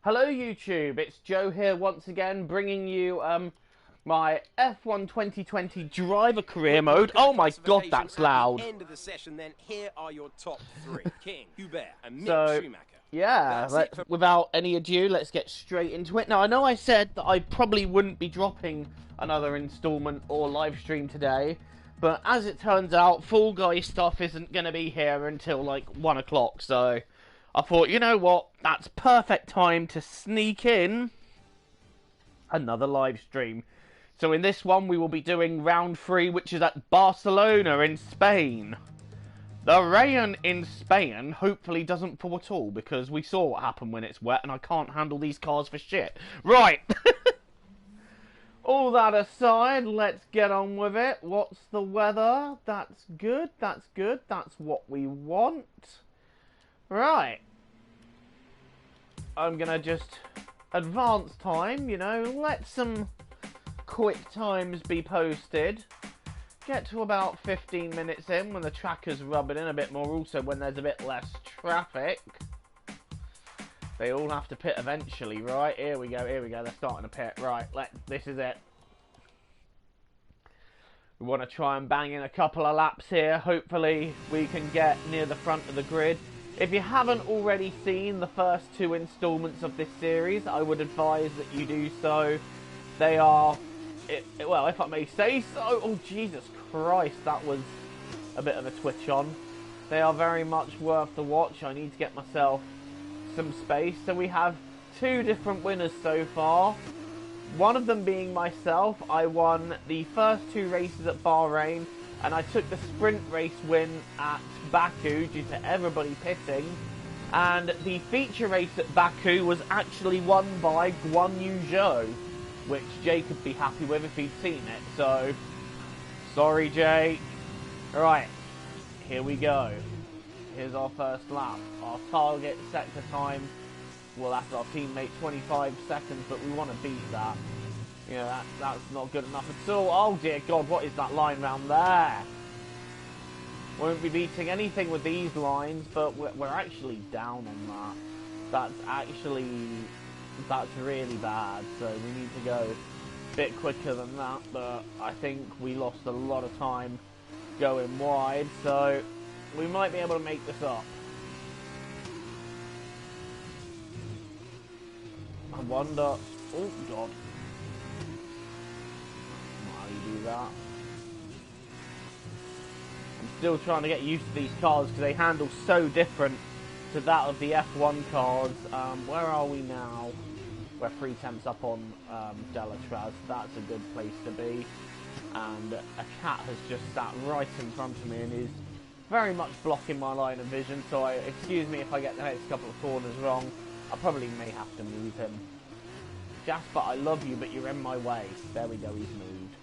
Hello YouTube, it's Joe here once again bringing you my F1 2020 driver career mode. Oh my god, that's loud. End of the session, then here are your top three: King, Hubert, and Mick So, Schumacher. yeah, without any ado, let's get straight into it. Now, I know I said that I probably wouldn't be dropping another installment or live stream today, but as it turns out, Fall Guys stuff isn't going to be here until like 1 o'clock, so I thought, you know what, that's perfect time to sneak in another live stream. So in this one, we will be doing round 3, which is at Barcelona in Spain. The rain in Spain hopefully doesn't fall at all, because we saw what happened when it's wet, and I can't handle these cars for shit. Right! All that aside, let's get on with it. What's the weather? That's good, that's good, that's what we want. Right. I'm gonna just advance time, you know, let some quick times be posted. Get to about 15 minutes in when the tracker's rubbing in a bit more, also when there's a bit less traffic. They all have to pit eventually, right? Here we go, they're starting to pit. Right, this is it. We want to try and bang in a couple of laps here. Hopefully we can get near the front of the grid. If you haven't already seen the first 2 installments of this series, I would advise that you do so. They are, well, if I may say so, oh Jesus Christ, that was a bit of a twitch on. They are very much worth the watch. I need to get myself some space. So we have 2 different winners so far. One of them being myself. I won the first 2 races at Bahrain, and I took the sprint race win at Baku due to everybody pitting. And the feature race at Baku was actually won by Guan Yu Zhou, which Jay could be happy with if he'd seen it. So, sorry Jay. Right, here we go. Here's our first lap. Our target sector time, well, that's our teammate 25 seconds, but we want to beat that. Yeah, that's not good enough at all. Oh dear God, what is that line round there? Won't be beating anything with these lines, but we're actually down on that. That's really bad, so we need to go a bit quicker than that, but I think we lost a lot of time going wide, so we might be able to make this up. I wonder... Oh, God. How do you do that? I'm still trying to get used to these cars because they handle so different to that of the F1 cars. Where are we now? We're 3 tenths up on Delatraz. That's a good place to be. And a cat has just sat right in front of me and is very much blocking my line of vision. So excuse me if I get the next couple of corners wrong. I probably may have to move him. Jasper, I love you, but you're in my way. There we go, he's moved.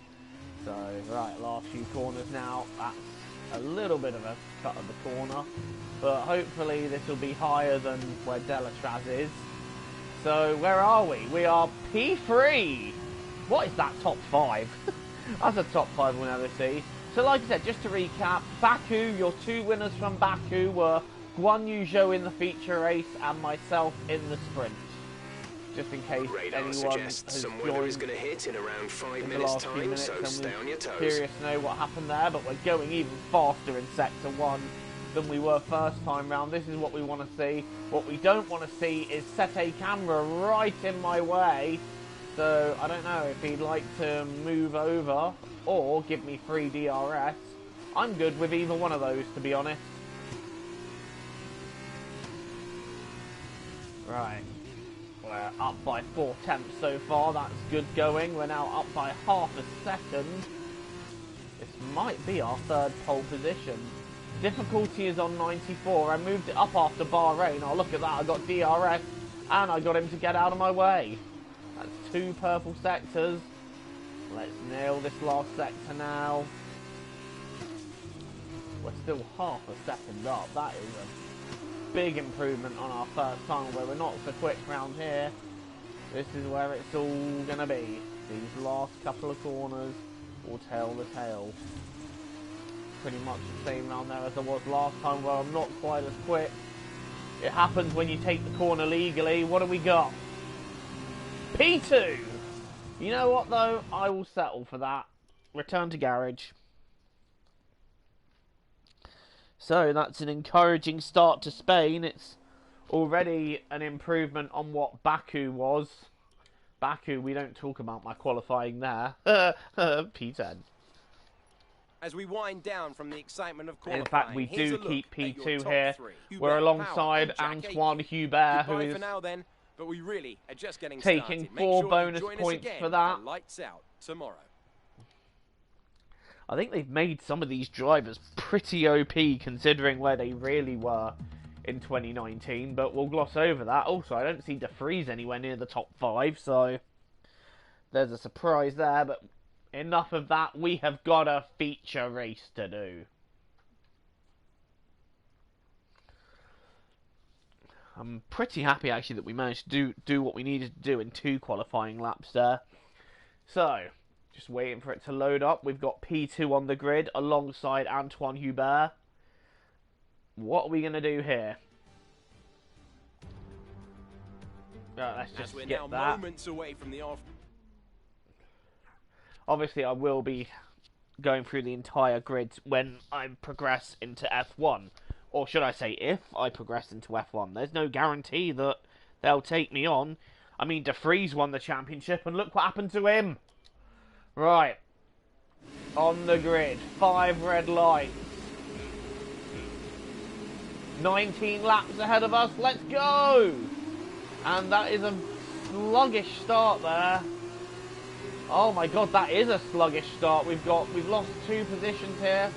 So, right, last few corners now. That's a little bit of a cut of the corner. But hopefully this will be higher than where Delatraz is. So, where are we? We are P3. What is that, top 5? That's a top 5 we'll never see. So, like I said, just to recap, Baku, your 2 winners from Baku were Guan Yu Zhou in the feature race and myself in the sprint. Just in case anyone has weather is going to hit in around 5 minutes time, so stay on your toes. Curious to know what happened there, but we're going even faster in Sector 1 than we were first time round. This is what we want to see. What we don't want to see is set a camera right in my way. So I don't know if he'd like to move over or give me free DRS. I'm good with either one of those, to be honest. Right. We're up by 4 tenths so far. That's good going. We're now up by half a second. This might be our 3rd pole position. Difficulty is on 94. I moved it up after Bahrain. Oh, look at that. I got DRS and I got him to get out of my way. That's 2 purple sectors. Let's nail this last sector now. We're still half a second up. That is a big improvement on our first time, where we're not so quick round here. This is where it's all gonna be. These last couple of corners will tell the tale. Pretty much the same round there as I was last time, where I'm not quite as quick. It happens when you take the corner legally. What do we got? P2! You know what, though? I will settle for that. Return to garage. So, that's an encouraging start to Spain. It's already an improvement on what Baku was. Baku, we don't talk about my qualifying there. P10. As we wind down from the excitement of qualifying, in fact, we here's do a look keep at your P2 top here. three. We're Hubert alongside Power and Jack Antoine Aitken. Hubert, who Goodbye is for now then, but we really are just getting taking started. Make 4 sure bonus you join us points again for that. Lights out tomorrow. I think they've made some of these drivers pretty OP considering where they really were in 2019, but we'll gloss over that. Also, I don't see De Vries anywhere near the top 5, so there's a surprise there, but enough of that. We have got a feature race to do. I'm pretty happy, actually, that we managed to do what we needed to do in 2 qualifying laps there. So, just waiting for it to load up. We've got P2 on the grid alongside Antoine Hubert. What are we going to do here? Let's just we're skip now that. moments away from the off. Obviously, I will be going through the entire grid when I progress into F1. Or should I say, if I progress into F1. There's no guarantee that they'll take me on. I mean, De Vries won the championship, and look what happened to him. Right. On the grid. 5 red lights. 19 laps ahead of us. Let's go! And that is a sluggish start there. Oh my god, that is a sluggish start. We've lost 2 positions here.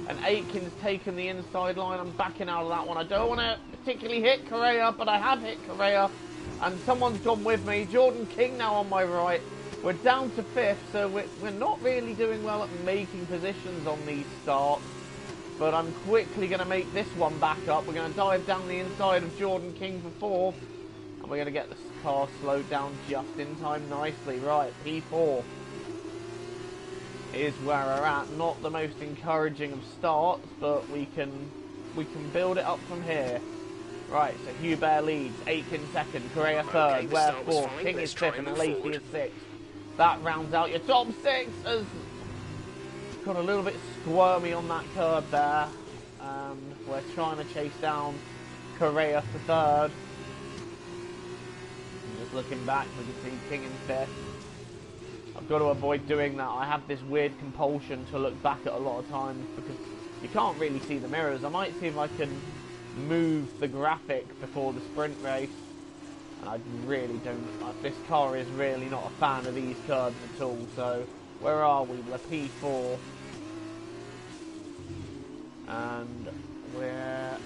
And Aitken's taken the inside line. I'm backing out of that one. I don't want to particularly hit Correa, but I have hit Correa. And someone's gone with me. Jordan King now on my right. We're down to 5th, so we're not really doing well at making positions on these starts. But I'm quickly going to make this one back up. We're going to dive down the inside of Jordan King for 4th. And we're going to get this car slowed down just in time nicely. Right, P4 is where we're at. Not the most encouraging of starts, but we can build it up from here. Right, so Hubert leads, Aitken 2nd, Correa 3rd, Ware 4th, King is 5th, and Lacey is 6th. That rounds out your top 6 as got a little bit squirmy on that curb there. And we're trying to chase down Correa for 3rd. Just looking back, we can see King in 5th. I've got to avoid doing that. I have this weird compulsion to look back at a lot of times because you can't really see the mirrors. I might see if I can move the graphic before the sprint race. And I really don't. This car is really not a fan of these curves at all. So, where are we? We're P4. And we're...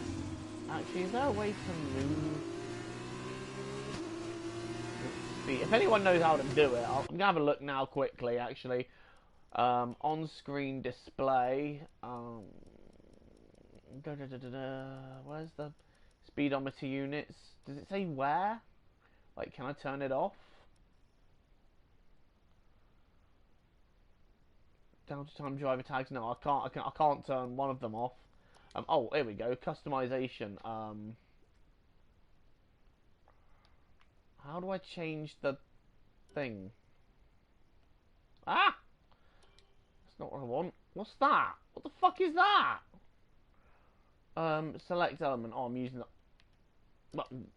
Actually, is there a way to move? If anyone knows how to do it, I'm going to have a look now quickly, actually. On-screen display. Where's the speedometer units? Does it say where? Like, can I turn it off? Down to time driver tags? No, I can't turn one of them off. Oh, here we go. Customization. How do I change the thing? Ah! That's not what I want. What's that? What the fuck is that? Select element. Oh, I'm using that. Button.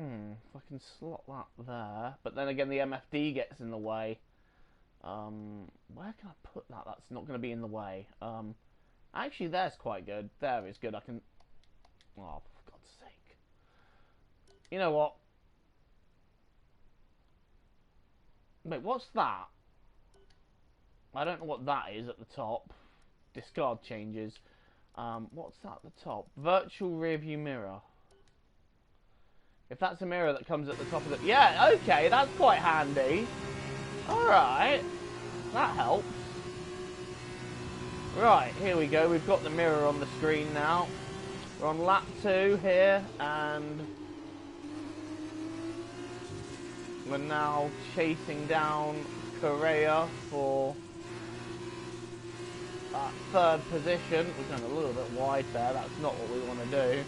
If I can slot that there, but then again the MFD gets in the way. Where can I put that? That's not going to be in the way. Actually, there's quite good. There is good. I can... Oh, for God's sake. You know what? Wait, what's that? I don't know what that is at the top. Discard changes. What's that at the top? Virtual rear view mirror. If that's a mirror that comes at the top of the... Yeah, okay, that's quite handy. Alright. That helps. Right, here we go. We've got the mirror on the screen now. We're on lap 2 here, and we're now chasing down Correa for that third position. We're going a little bit wide there. That's not what we want to do.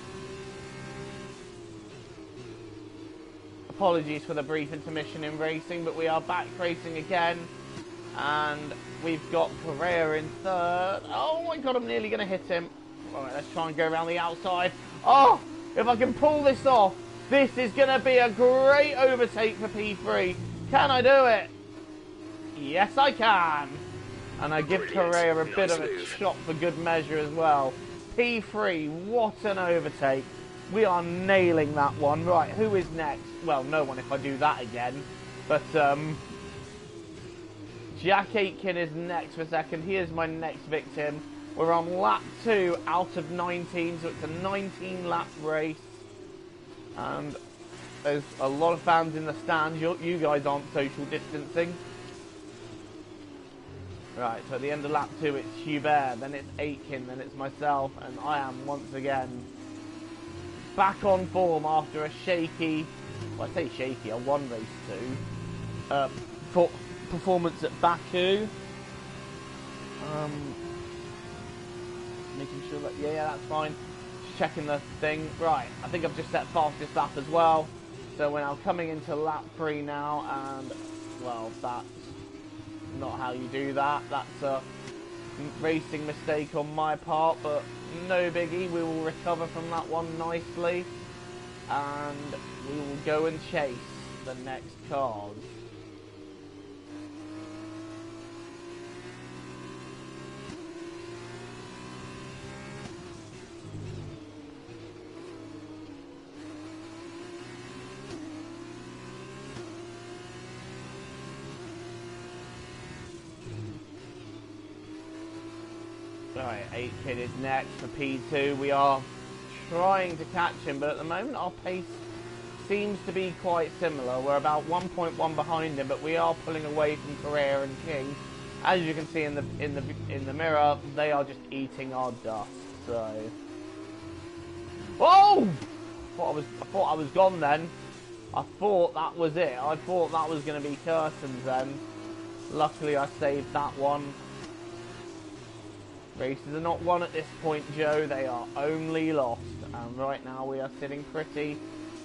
Apologies for the brief intermission in racing, but we are back racing again. And we've got Correa in third. Oh my god, I'm nearly going to hit him. Alright, let's try and go around the outside. Oh, if I can pull this off, this is going to be a great overtake for P3. Can I do it? Yes, I can. And I give Correa a bit of a shot for good measure as well. P3, what an overtake. We are nailing that one. Right, who is next? Well, no one if I do that again. But, Jack Aitken is next for second. He is my next victim. We're on lap 2 out of 19, so it's a 19-lap race. And there's a lot of fans in the stands. You guys aren't social distancing. Right, so at the end of lap 2 it's Hubert, then it's Aitken, then it's myself, and I am once again back on form after a shaky, well I say shaky, a one race 2 performance at Baku. Making sure that, yeah, that's fine. Just checking the thing. Right, I think I've just set fastest lap as well. So we're now coming into lap 3 now, and, well, that's not how you do that. That's a racing mistake on my part, but no biggie. We will recover from that one nicely, and we will go and chase the next cars. Right, Aitken is next for P2. We are trying to catch him, but at the moment our pace seems to be quite similar. We're about 1.1 behind him, but we are pulling away from Correa and King. As you can see in the mirror, they are just eating our dust. So, oh! I thought I was gone then. I thought that was it. I thought that was going to be curtains then. Luckily, I saved that one. Races are not won at this point, Joe. They are only lost. And right now we are sitting pretty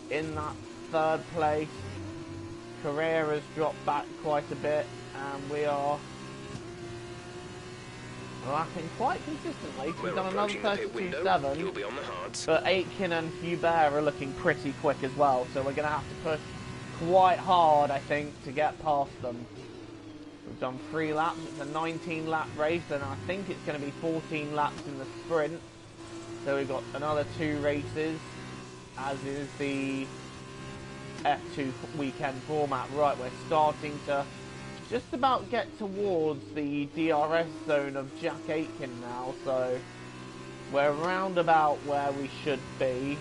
in that third place. Correa has dropped back quite a bit, and we are lapping quite consistently. We've done another 32.7. But Aitken and Hubert are looking pretty quick as well, so we're going to have to push quite hard, I think, to get past them. We've done 3 laps. It's a 19-lap race, and I think it's going to be 14 laps in the sprint. So we've got another 2 races, as is the F2 weekend format. Right, we're starting to just about get towards the DRS zone of Jack Aitken now, so we're round about where we should be.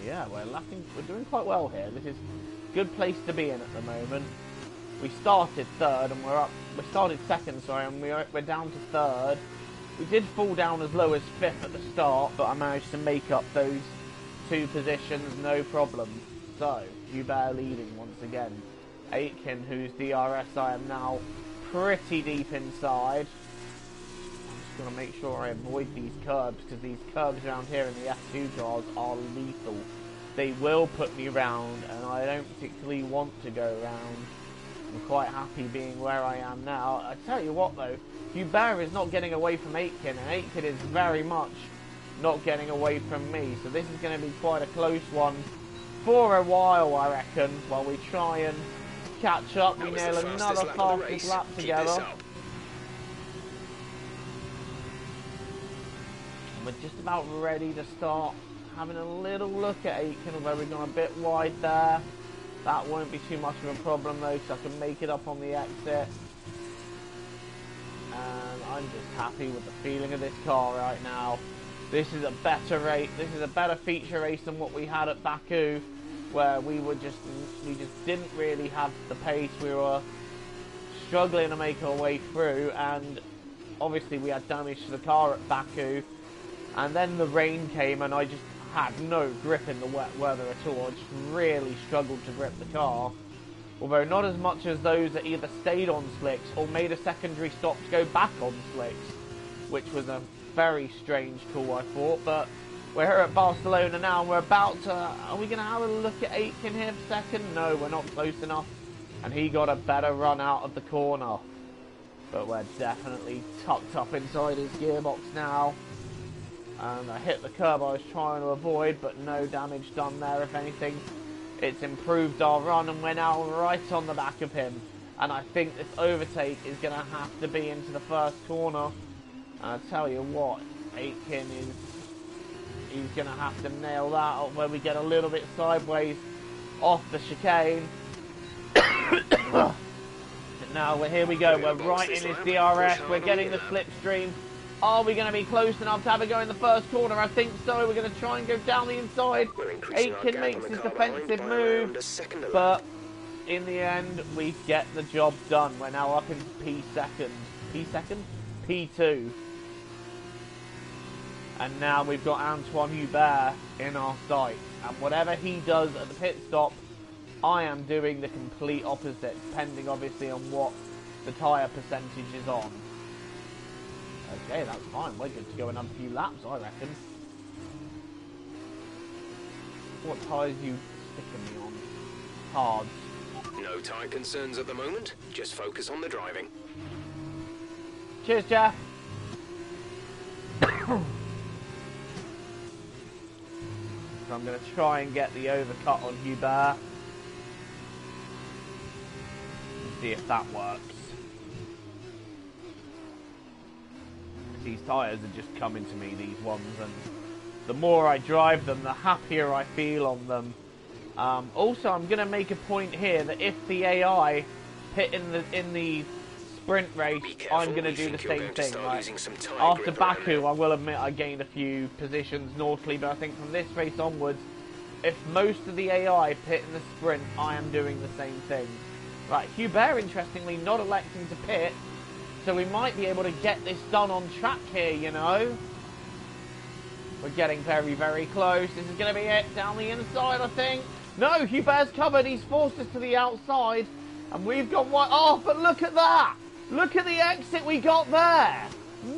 Yeah, we're doing quite well here. This is a good place to be in at the moment. We started third and we started second, sorry, and we're down to third. We did fall down as low as 5th at the start, but I managed to make up those 2 positions, no problem. So, Hubert leading once again. Aitken, whose DRS I am now pretty deep inside. I'm just going to make sure I avoid these curbs, because these curbs around here in the F2 cars are lethal. They will put me round, and I don't particularly want to go round. I'm quite happy being where I am now. I tell you what though, Hubert is not getting away from Aitken, and Aitken is very much not getting away from me. So this is going to be quite a close one for a while, I reckon, while we try and catch up. We nail another fastest lap together. And we're just about ready to start having a little look at Aitken, although we've gone a bit wide there. That won't be too much of a problem though, because I can make it up on the exit. And I'm just happy with the feeling of this car right now. This is a better race. This is a better feature race than what we had at Baku, where we just didn't really have the pace. We were struggling to make our way through, and obviously we had damage to the car at Baku. And then the rain came and I just had no grip in the wet weather at all. I just really struggled to grip the car. Although not as much as those that either stayed on slicks or made a secondary stop to go back on slicks, which was a very strange call, I thought. But we're here at Barcelona now, and we're about to... Are we going to have a look at Aitken here for a second? No, we're not close enough. And he got a better run out of the corner. But we're definitely tucked up inside his gearbox now. And I hit the curb I was trying to avoid, but no damage done there, if anything. It's improved our run, and we're now right on the back of him. And I think this overtake is going to have to be into the first corner. And I tell you what, Aitken he's going to have to nail that up where we get a little bit sideways off the chicane. Now here we go, we're right in his DRS, we're getting the slipstream. Are we going to be close enough to have a go in the first corner? I think so. We're going to try and go down the inside. Aitken makes his defensive move, but in the end, we get the job done. We're now up into P2. And now we've got Antoine Hubert in our sight. And whatever he does at the pit stop, I am doing the complete opposite, depending obviously on what the tyre percentage is on. Okay, that's fine. We're good to go another few laps, I reckon. What tyres are you sticking me on? Hards. No tyre concerns at the moment. Just focus on the driving. Cheers, Jeff. So I'm going to try and get the overcut on Hubert. See if that works. These tyres are just coming to me, these ones, and the more I drive them, the happier I feel on them. Also, I'm going to make a point here that if the AI pit in the sprint race, I'm going to do the same thing. Like, after Baku, I will admit I gained a few positions northly, but I think from this race onwards, if most of the AI pit in the sprint, I am doing the same thing. Right, Hubert, interestingly, not electing to pit, so we might be able to get this done on track here, you know. We're getting very, very close. This is going to be it. Down the inside, I think. No, Hubert's covered. He's forced us to the outside. And we've got one. Oh, but look at that. Look at the exit we got there.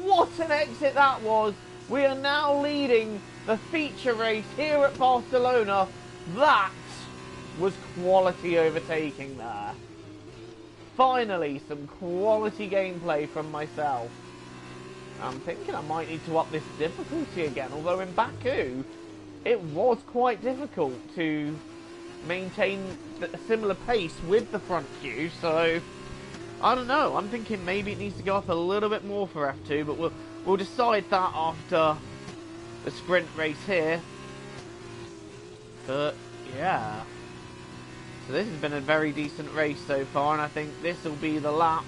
What an exit that was. We are now leading the feature race here at Barcelona. That was quality overtaking there. Finally, some quality gameplay from myself. I'm thinking I might need to up this difficulty again, although in Baku, it was quite difficult to maintain a similar pace with the front queue, so I don't know. I'm thinking maybe it needs to go up a little bit more for F2, but we'll decide that after the sprint race here. But yeah. So this has been a very decent race so far, and I think this will be the lap,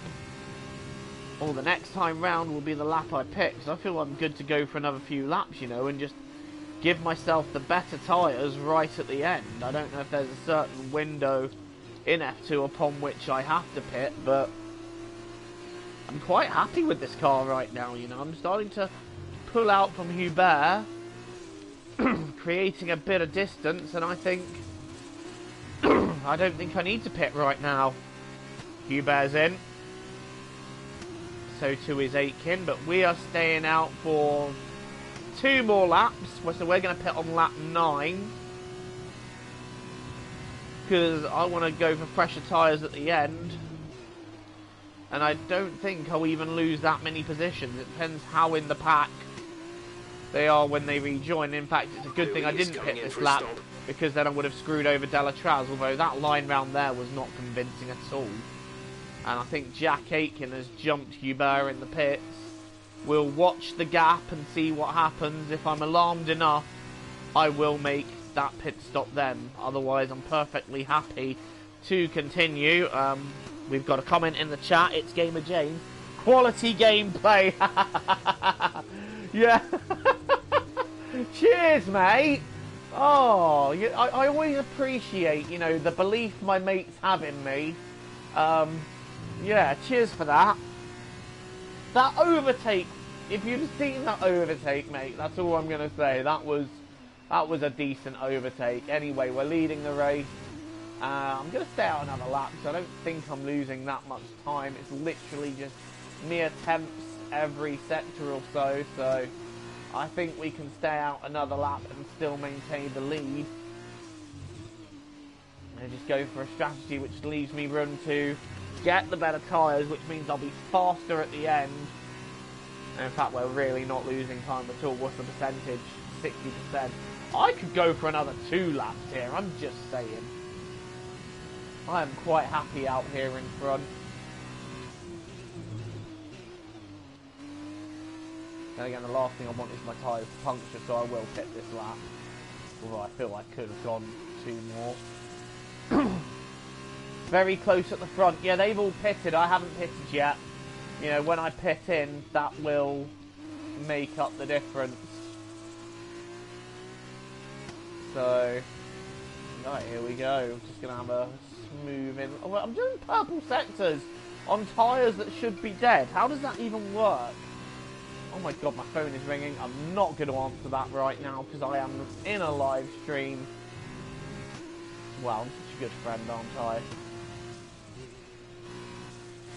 or the next time round will be the lap I pick. So I feel I'm good to go for another few laps, you know, and just give myself the better tyres right at the end. I don't know if there's a certain window in F2 upon which I have to pit, but I'm quite happy with this car right now, you know. I'm starting to pull out from Hubert, creating a bit of distance, and I think I don't think I need to pit right now. Hubert's in. So too is Aitken, but we are staying out for 2 more laps. So we're going to pit on lap 9. Because I want to go for fresher tyres at the end. And I don't think I'll even lose that many positions. It depends how in the pack they are when they rejoin. In fact, it's a good thing I didn't pit this lap, because then I would have screwed over Delatraz, although that line round there was not convincing at all. And I think Jack Aitken has jumped Hubert in the pits. We'll watch the gap and see what happens. If I'm alarmed enough, I will make that pit stop then. Otherwise, I'm perfectly happy to continue. We've got a comment in the chat. It's Gamer James. Quality gameplay. Yeah. Cheers, mate. Oh, I always appreciate, you know, the belief my mates have in me. Yeah, cheers for that. That overtake if you'd seen that overtake, mate, that's all I'm going to say. That was a decent overtake. Anyway, we're leading the race. I'm going to stay out another lap, so I don't think I'm losing that much time. It's literally just mere tenths every sector or so, so I think we can stay out another lap and still maintain the lead. And just go for a strategy which leaves me room to get the better tyres, which means I'll be faster at the end. And in fact, we're really not losing time at all. What's the percentage? 60%. I could go for another 2 laps here, I'm just saying. I am quite happy out here in front. And again, the last thing I want is my tyres to puncture, so I will pit this lap. Although I feel I could have gone 2 more. Very close at the front. Yeah, they've all pitted. I haven't pitted yet. You know, when I pit in, that will make up the difference. So, right, here we go. Just going to have a smooth in. Oh, well, I'm doing purple sectors on tyres that should be dead. How does that even work? Oh my god, my phone is ringing. I'm not going to answer that right now because I am in a live stream. Wow, I'm such a good friend, aren't I?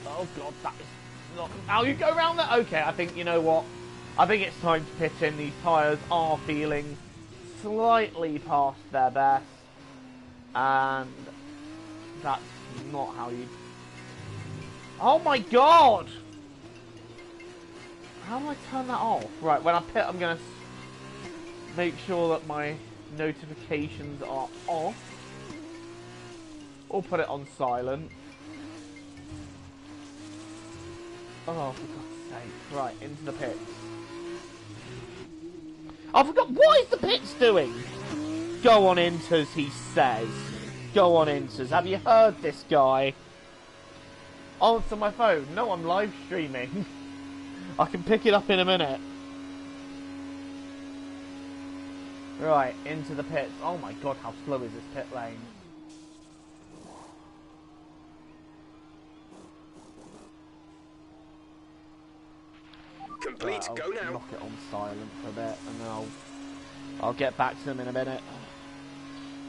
Oh god, that is not... Oh, you go around that? Okay, I think, you know what? I think it's time to pit in. These tyres are feeling slightly past their best. And that's not how you... Oh my god! How do I turn that off? Right, when I pit, I'm going to make sure that my notifications are off. Or put it on silent. Oh, for God's sake. Right, into the pits. I forgot. What is the pits doing? Go on, Inters, he says. Go on, Inters. Have you heard this guy? Answer my phone. No, I'm live streaming. I can pick it up in a minute. Right, into the pits. Oh my god, how slow is this pit lane? Complete, right, go now. Lock it on silent for a bit and then I'll get back to them in a minute.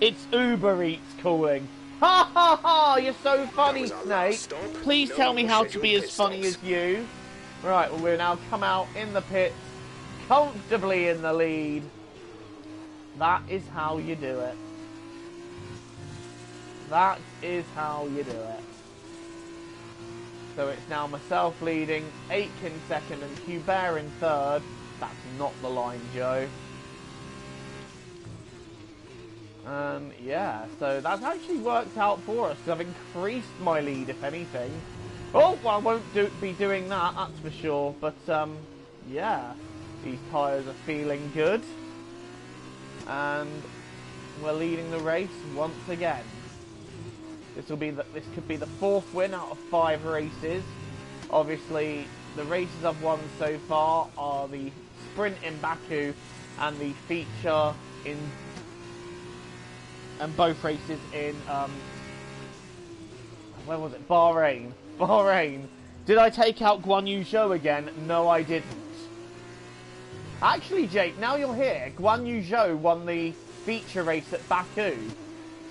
It's Uber Eats calling. Ha ha ha! You're so funny, Snake. Please tell me how to be as funny as you. Right, well, we'll now come out in the pits, comfortably in the lead. That is how you do it. That is how you do it. So it's now myself leading, Aitken second and Hubert in third. That's not the line, Joe. Yeah, so that's actually worked out for us. I've increased my lead, if anything. Oh, well, I won't be doing that, that's for sure. But, yeah, these tyres are feeling good. And we're leading the race once again. This could be the 4th win out of 5 races. Obviously, the races I've won so far are the sprint in Baku and the feature in... And both races in, where was it? Bahrain. Bahrain. Did I take out Guan Yu Zhou again? No, I didn't. Actually, Jake, now you're here, Guan Yu Zhou won the feature race at Baku.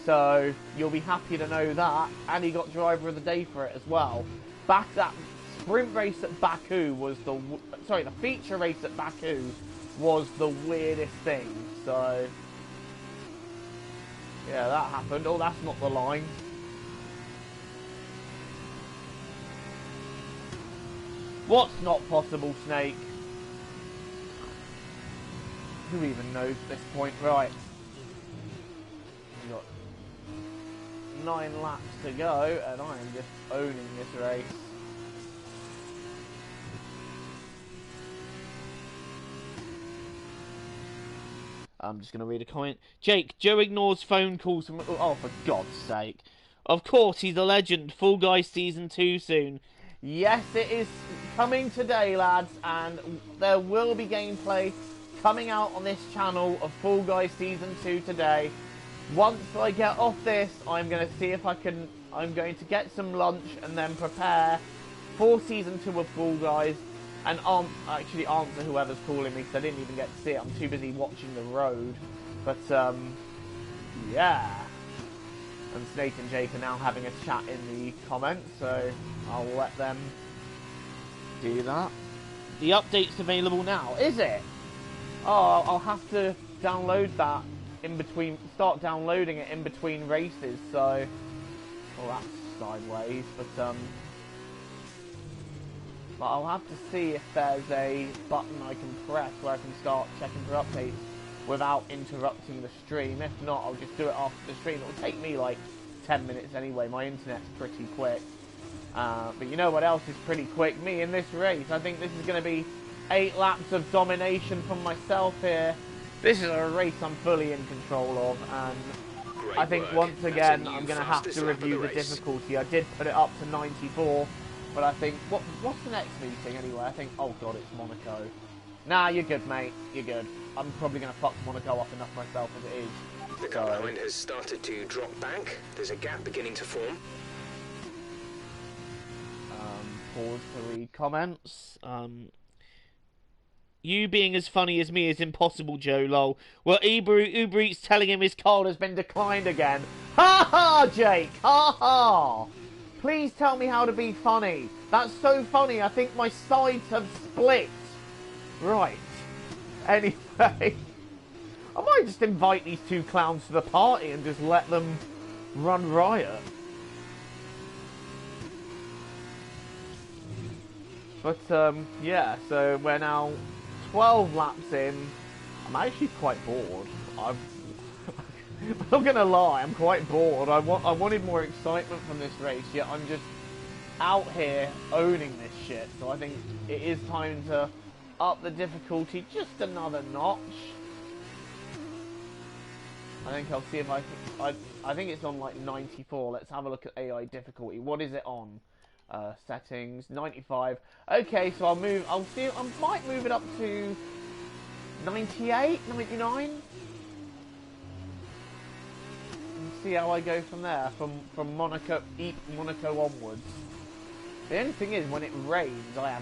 So, you'll be happy to know that. And he got driver of the day for it as well. That sprint race at Baku was the... Sorry, the feature race at Baku was the weirdest thing. So... Yeah, that happened. Oh, that's not the line. What's not possible, Snake? Who even knows at this point? Right. We've got 9 laps to go, and I am just owning this race. I'm just going to read a comment. Jake, Joe ignores phone calls from... Oh, for God's sake. Of course, he's a legend. Fall Guys Season 2 soon. Yes, it is coming today, lads. And there will be gameplay coming out on this channel of Fall Guys Season 2 today. Once I get off this, I'm going to see if I can... I'm going to get some lunch and then prepare for Season 2 of Fall Guys. And actually answer whoever's calling me, because I didn't even get to see it. I'm too busy watching the road. But, yeah. And Snake and Jake are now having a chat in the comments, so I'll let them do that. The update's available now, is it? Oh, I'll have to download that in between, start downloading it in between races, so... Well, that's sideways, but I'll have to see if there's a button I can press where I can start checking for updates without interrupting the stream. If not, I'll just do it after the stream. It'll take me like 10 minutes anyway. My internet's pretty quick. But you know what else is pretty quick? Me in this race. I think this is going to be 8 laps of domination from myself here. This is a race I'm fully in control of, and Great I think work. once again I'm going to have fastest to lap of review the race. difficulty. I did put it up to 94, but I think... What's the next meeting anyway? I think... Oh god, it's Monaco. Nah, you're good, mate. You're good. I'm probably going to fuck Monaco up enough myself as it is. The car behind has started to drop back. There's a gap beginning to form. Pause to read comments. You being as funny as me is impossible, Joe, lol. Well, Uber Eats telling him his card has been declined again. Ha ha, Jake! Ha ha! Please tell me how to be funny. That's so funny, I think my sides have split. Right. Anyway. I might just invite these two clowns to the party and just let them run riot. But, yeah, so we're now 12 laps in. I'm actually quite bored. I'm not gonna lie, I'm quite bored. I wanted more excitement from this race, yet I'm just out here owning this shit. So I think it is time to up the difficulty just another notch. I think I'll see if I think it's on like 94. Let's have a look at AI difficulty. What is it on? Settings 95. Okay, so I'll see. I might move it up to 98, 99. And see how I go from there. From Monaco onwards. The only thing is, when it rains, I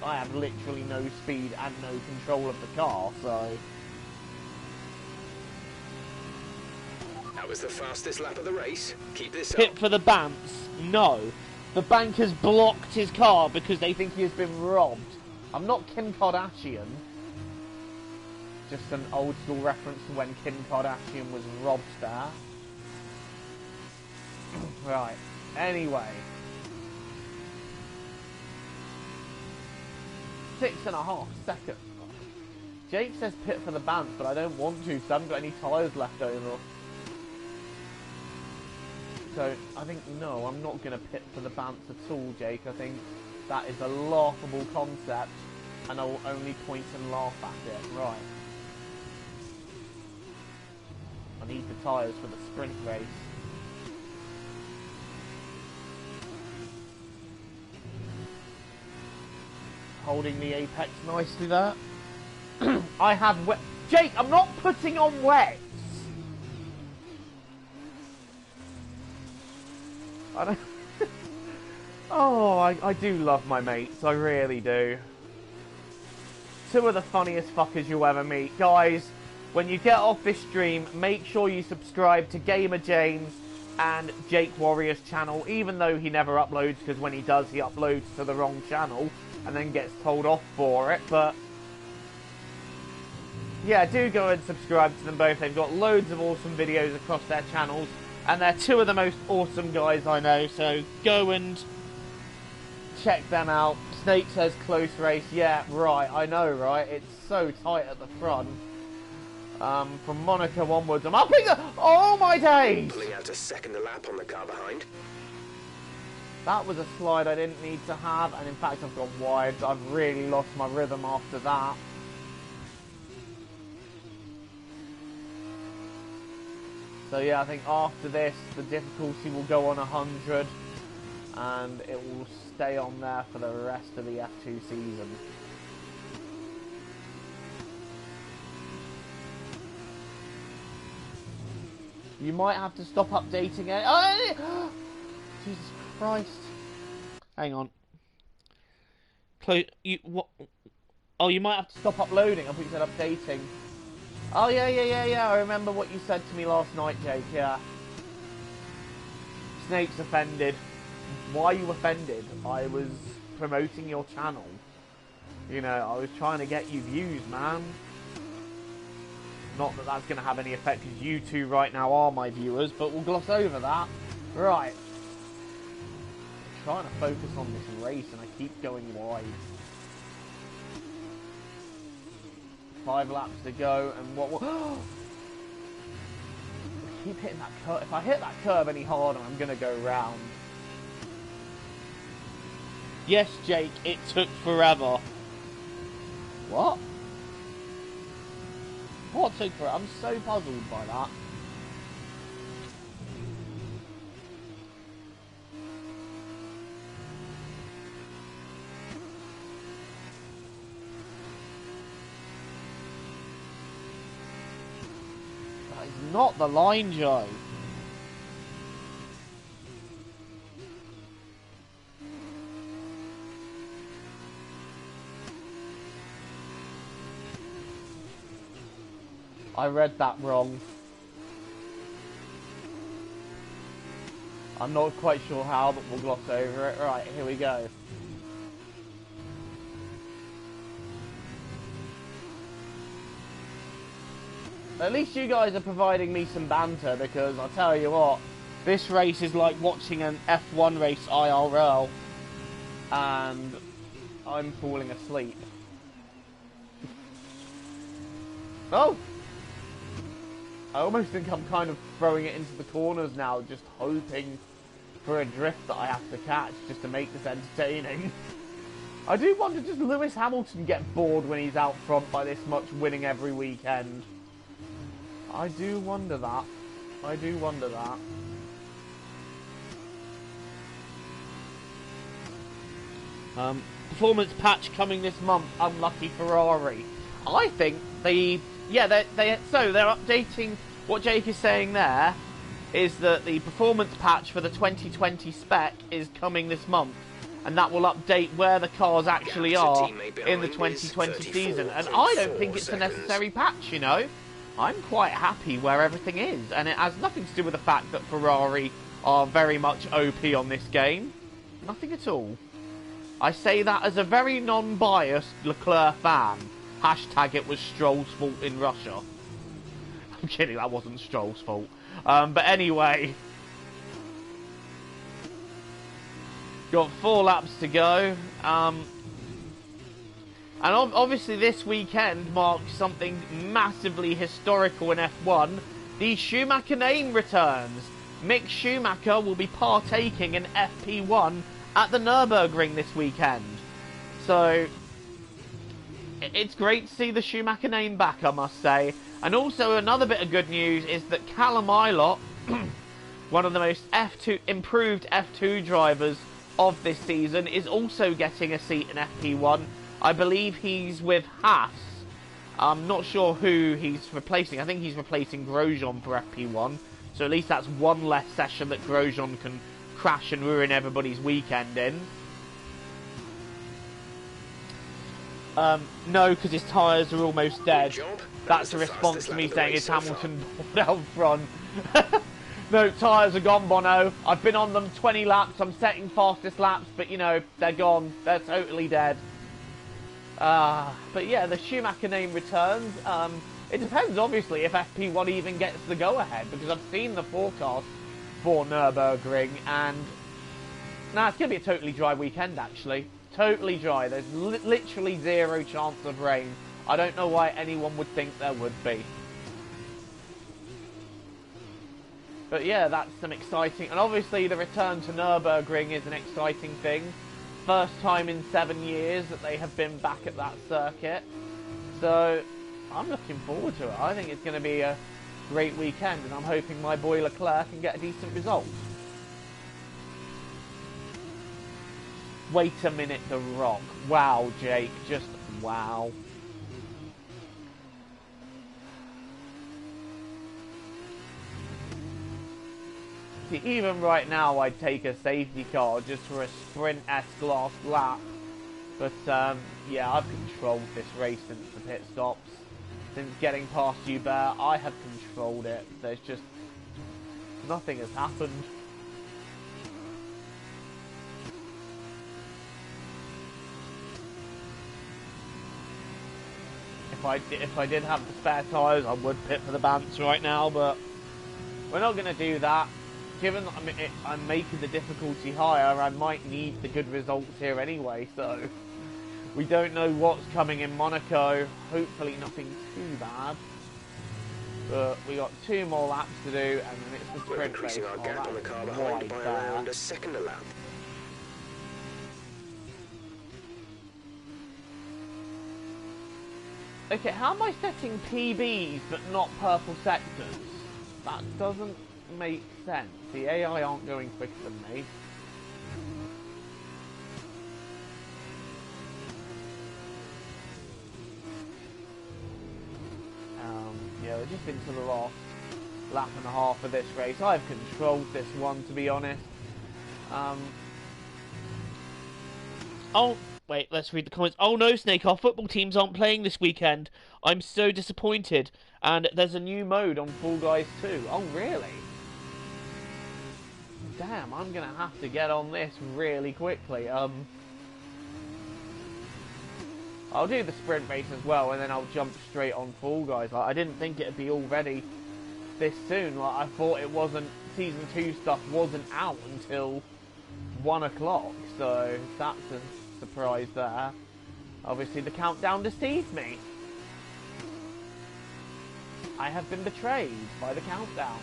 have literally no speed and no control of the car. So. That was the fastest lap of the race. Keep this up. Pit for the Bants. No. The bank has blocked his car because they think he has been robbed. I'm not Kim Kardashian. Just an old school reference to when Kim Kardashian was robbed there. Right. Anyway. 6.5 seconds. Jake says pit for the Bants, but I don't want to, so I haven't got any tyres left over. So, I think, no, I'm not going to pit for the Bants at all, Jake. I think that is a laughable concept, and I will only point and laugh at it. Right. I need the tyres for the sprint race. Holding the apex nicely there. I have wet... Jake, I'm not putting on wet! I don't... Oh, I do love my mates. I really do. Two of the funniest fuckers you'll ever meet. Guys, when you get off this stream, make sure you subscribe to Gamer James and Jake Warrior's channel, even though he never uploads, because when he does, he uploads to the wrong channel and then gets told off for it. But yeah, do go and subscribe to them both. They've got loads of awesome videos across their channels. And they're two of the most awesome guys I know, so go and check them out. Snake says close race. Yeah, right, I know, right? It's so tight at the front. From Monaco onwards, I'm upping the... Oh, my days! Pulling out a second lap on the car behind. That was a slide I didn't need to have, and in fact I've gone wide. I've really lost my rhythm after that. So yeah, I think after this, the difficulty will go on 100, and it will stay on there for the rest of the F2 season. You might have to stop updating it. Oh, Jesus Christ. Hang on. You what? Oh, you might have to stop uploading. I thought you said updating. Oh, yeah. I remember what you said to me last night, Jake, yeah. Snake's offended. Why are you offended? I was promoting your channel. You know, I was trying to get you views, man. Not that that's going to have any effect, because you two right now are my viewers, but we'll gloss over that. Right. I'm trying to focus on this race, and I keep going wide. 5 laps to go, and what? I keep hitting that curve. If I hit that curve any harder, I'm going to go round. Yes, Jake, it took forever. What? What took forever? I'm so puzzled by that. That is not the line, Joe. I read that wrong. I'm not quite sure how, but we'll gloss over it. Right, here we go. At least you guys are providing me some banter, because I'll tell you what, this race is like watching an F1 race IRL, and I'm falling asleep. Oh! I almost think I'm kind of throwing it into the corners now, just hoping for a drift that I have to catch, just to make this entertaining. I do wonder, does Lewis Hamilton get bored when he's out front by this much, winning every weekend? I do wonder that. I do wonder that. Performance patch coming this month, unlucky Ferrari. I think they're updating. What Jake is saying there is that the performance patch for the 2020 spec is coming this month, and that will update where the cars actually are in the 2020 season. And I don't think it's a necessary patch, you know. I'm quite happy where everything is, and it has nothing to do with the fact that Ferrari are very much OP on this game. Nothing at all. I say that as a very non-biased Leclerc fan. Hashtag it was Stroll's fault in Russia. I'm kidding, that wasn't Stroll's fault. But anyway. Got 4 laps to go. And obviously this weekend marks something massively historical in F1. The Schumacher name returns. Mick Schumacher will be partaking in FP1 at the Nürburgring this weekend. So it's great to see the Schumacher name back, I must say. And also another bit of good news is that Callum Ilott, one of the most improved F2 drivers of this season, is also getting a seat in FP1. I believe he's with Haas. I'm not sure who he's replacing. I think he's replacing Grosjean for FP1. So at least that's one less session that Grosjean can crash and ruin everybody's weekend in. No, because his tyres are almost dead. That's a response to me saying it's Hamilton out front. No, tyres are gone, Bono. I've been on them 20 laps. I'm setting fastest laps, but you know, they're gone. They're totally dead. But yeah, the Schumacher name returns. It depends, obviously, if FP1 even gets the go-ahead, because I've seen the forecast for Nürburgring, and nah, it's going to be a totally dry weekend, actually. Totally dry. There's literally zero chance of rain. I don't know why anyone would think there would be. But yeah, that's some exciting... And obviously the return to Nürburgring is an exciting thing. First time in 7 years that they have been back at that circuit. So I'm looking forward to it. I think it's going to be a great weekend, and I'm hoping my boy Leclerc can get a decent result. Wait a minute, The Rock. Wow, Jake. Just wow. See, even right now, I'd take a safety car just for a sprint S-class lap. But yeah, I've controlled this race since the pit stops. Since getting past Hubert, I have controlled it. There's just nothing has happened. If I did have the spare tyres, I would pit for the Bants right now, but we're not going to do that. Given that I'm making the difficulty higher, I might need the good results here anyway, so we don't know what's coming in Monaco. Hopefully nothing too bad. But we got 2 more laps to do, and then it's the sprint race. We're increasing our gap on the car behind by around a second a lap. Okay, how am I setting PBs but not purple sectors? That doesn't make sense. The AI aren't going quicker than me. Yeah, we're just into the last lap and a half of this race. I've controlled this one, to be honest. Oh, wait, let's read the comments. Oh no, Snake, our football teams aren't playing this weekend. I'm so disappointed. And there's a new mode on Fall Guys 2. Oh, really? Damn, I'm going to have to get on this really quickly. I'll do the sprint race as well, and then I'll jump straight on Fall Guys. Like, I didn't think it'd be all ready this soon. Like, I thought it wasn't, Season 2 stuff wasn't out until 1 o'clock. So, that's a surprise there. Obviously, the countdown deceived me. I have been betrayed by the countdown.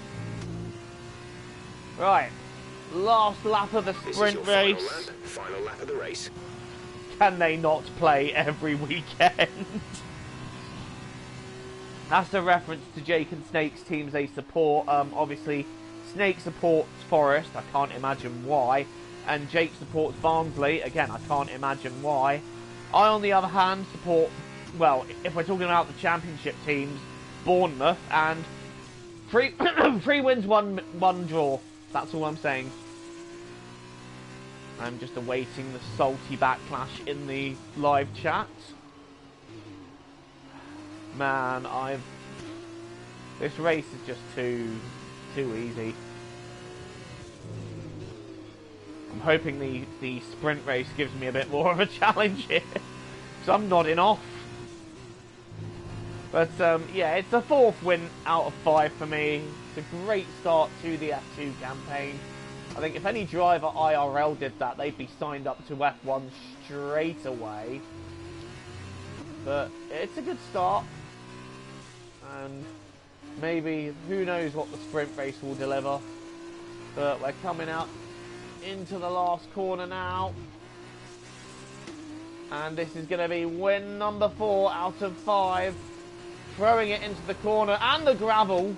Right. Last lap of the sprint race. Final lap of the race. Can they not play every weekend? That's a reference to Jake and Snake's teams they support. Obviously, Snake supports Forest. I can't imagine why. And Jake supports Barnsley. Again, I can't imagine why. I, on the other hand, support, well, if we're talking about the championship teams, Bournemouth, and 3 wins, 1 draw. That's all I'm saying. I'm just awaiting the salty backlash in the live chat. Man, this race is just too easy. I'm hoping the sprint race gives me a bit more of a challenge here, because I'm nodding off. But yeah, it's the 4th win out of 5 for me. It's a great start to the F2 campaign. I think if any driver IRL did that, they'd be signed up to F1 straight away. But it's a good start. And maybe, who knows what the sprint race will deliver. But we're coming out into the last corner now. And this is going to be win number 4 out of 5. Throwing it into the corner and the gravel.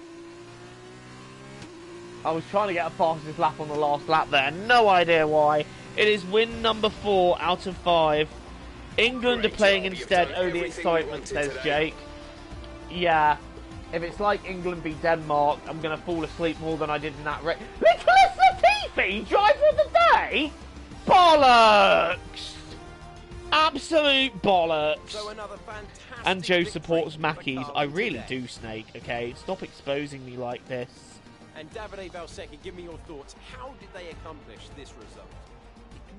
I was trying to get a fastest lap on the last lap there. No idea why. It is win number 4 out of 5. England are playing instead. Oh, the excitement, says Jake. Yeah. If it's like England beat Denmark, I'm going to fall asleep more than I did in that race. Nicholas Latifi, driver of the day? Bollocks! Absolute bollocks. So another fantastic and Joe supports victory for Mackey's. Carlos I really today. do, Snake, okay? Stop exposing me like this. And Davide Valsecchi, give me your thoughts. How did they accomplish this result?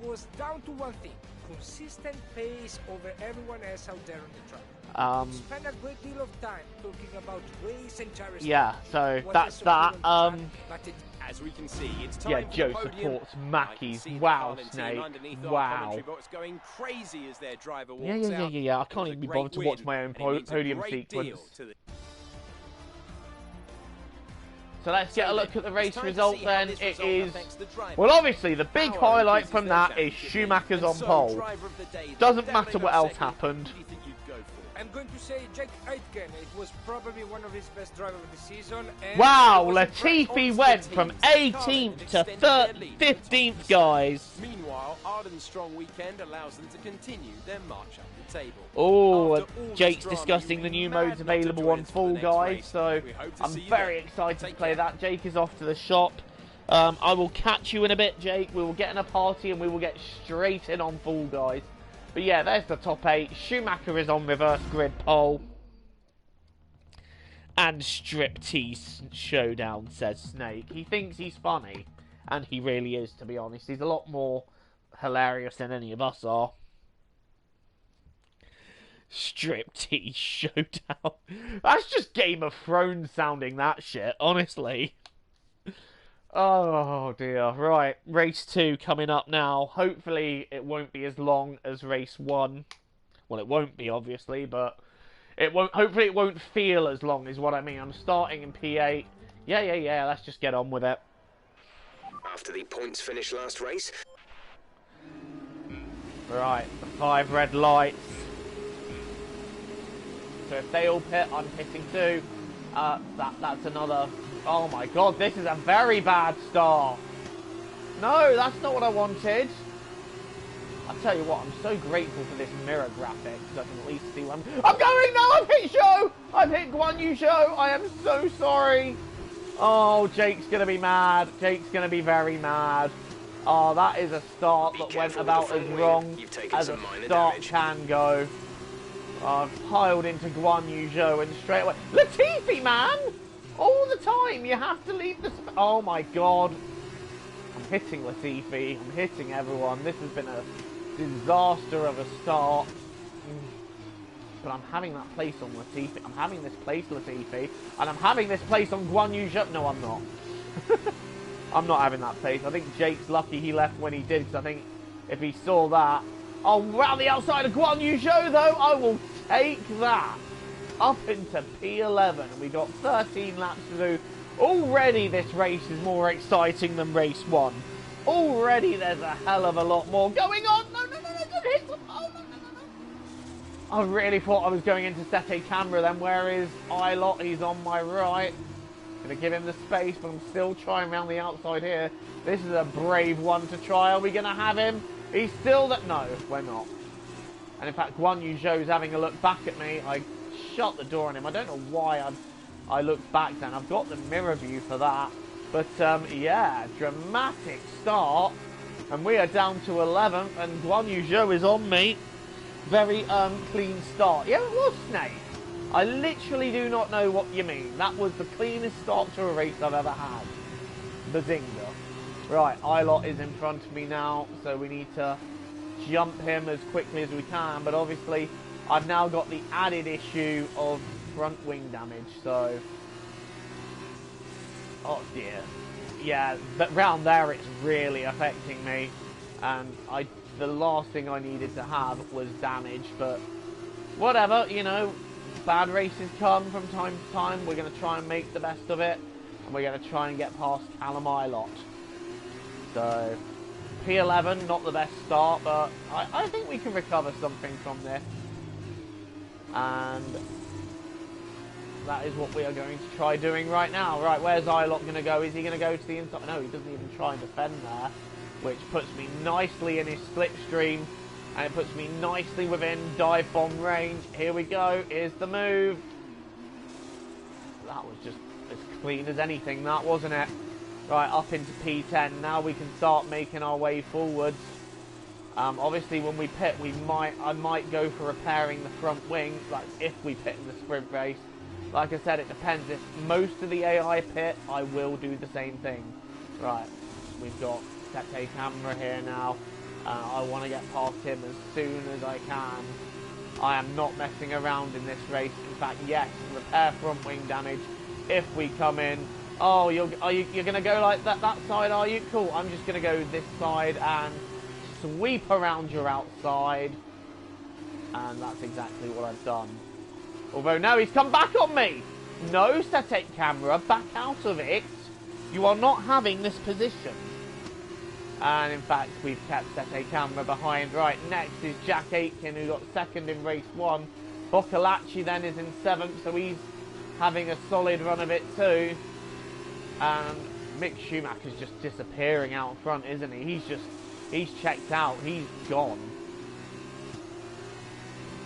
It was down to one thing: consistent pace over everyone else out there on the track. Spent a great deal of time talking about race and gyro. Yeah, so Was that's there that. something on the track? But it As we can see, it's time Yeah, for Joe the podium. supports I can Mackey's. see the Wow, Carlin team Snake. underneath our Wow. commentary box going crazy as their driver walks Yeah. out. I It was can't a even be great bothered to watch win, my own and it means a podium great deal sequence. to the- So let's get a look at the race It's time to result see how then. this It result is... affects the driver. Well, obviously, the big Power highlight increases from their that is championship Schumacher's lead. on So, pole. driver of the day, Doesn't Davide matter what else Valsecchi, happened. who do you think you'd go for? I'm going to say Jake Aitken. It was probably one of his best drivers of the season. And Wow, I was impressed. Latifi went from 18th to 15th, guys. Meanwhile, Arden's strong weekend allows them to continue their march up the table. Oh, After all Jake's this drama, discussing you'd the be new mad modes not to available join on us for Fall the next Guys, race. so We hope to I'm see you very there. excited to Take play care. that. Jake is off to the shop. I will catch you in a bit, Jake. We will get in a party and we will get straight in on Fall Guys. But yeah, there's the top 8. Schumacher is on reverse grid pole. And striptease showdown, says Snake. He thinks he's funny. And he really is, to be honest. He's a lot more hilarious than any of us are. Striptease showdown. That's just Game of Thrones sounding that shit, honestly. Oh dear. Right, race 2 coming up now. Hopefully it won't be as long as race 1. Well, it won't be, obviously, but it won't. Hopefully it won't feel as long, is what I mean. I'm starting in P8. Yeah, let's just get on with it. After the points finish last race. Right, the 5 red lights. So if they all pit, I'm pitting too. That's another... Oh my god, this is a very bad start. No, that's not what I wanted. I'll tell you what, I'm so grateful for this mirror graphic, so I can at least see what I'm going! No, I've hit Zhou! I've hit Guan Yu Zhou! I am so sorry! Oh, Jake's going to be mad. Jake's going to be very mad. Oh, that is a start that went about as wrong as a start can go. I've piled into Guan Yu Zhou and straight away... Latifi, man! All the time, you have to leave the... Oh my god. I'm hitting Latifi. I'm hitting everyone. This has been a disaster of a start. But I'm having that place on Latifi. I'm having this place, Latifi. And I'm having this place on Guan Yu Zhou. No, I'm not. I'm not having that place. I think Jake's lucky he left when he did, because I think if he saw that... Oh, round the outside of Guan Yu Zhou, though. I will take that. Up into P11. And we got 13 laps to do. Already this race is more exciting than race 1. Already there's a hell of a lot more going on. No, don't hit them. Oh, no. I really thought I was going into Sete Camera then. Where is Ilott? He's on my right. Gonna give him the space, but I'm still trying around the outside here. This is a brave one to try. Are we gonna have him? He's still that. No, we're not. And in fact, Guan Yu Zhou's having a look back at me. I shut the door on him. I don't know why I looked back then. I've got the mirror view for that. But yeah, dramatic start. And we are down to 11th, and Guan Yu Zhou is on me. Very clean start. Yeah, it was, Snake. I literally do not know what you mean. That was the cleanest start to a race I've ever had. Bazinga. Right, Ilott is in front of me now, so we need to jump him as quickly as we can. But obviously, I've now got the added issue of front wing damage, so... Oh dear. Yeah, but round there it's really affecting me. And the last thing I needed to have was damage, but whatever, you know, bad races come from time to time. We're going to try and make the best of it, and we're going to try and get past Callum Ilott. So, P11, not the best start, but I think we can recover something from this. And that is what we are going to try doing right now. Right, where's Ilott going to go? Is he going to go to the inside? No, he doesn't even try and defend there, which puts me nicely in his slipstream, and it puts me nicely within dive bomb range. Here we go. Here's the move. That was just as clean as anything, that, wasn't it? Right, up into P10. Now we can start making our way forwards. Obviously, when we pit, I might go for repairing the front wing, like if we pit in the sprint race. Like I said, it depends. If most of the AI pit, I will do the same thing. Right, we've got Sete Camera here now. I want to get past him as soon as I can. I am not messing around in this race. In fact, yes, repair front wing damage if we come in. Oh, you're going to go like that side, are you? Cool, I'm just going to go this side and sweep around your outside. And that's exactly what I've done. Although now he's come back on me. No, Sete Camera, back out of it. You are not having this position. And in fact, we've kept Sete Camera behind. Right, next is Jack Aitken, who got second in race 1. Boccolacci then is in 7th, so he's having a solid run of it too. And Mick Schumacher's just disappearing out front, isn't he? He's checked out. He's gone.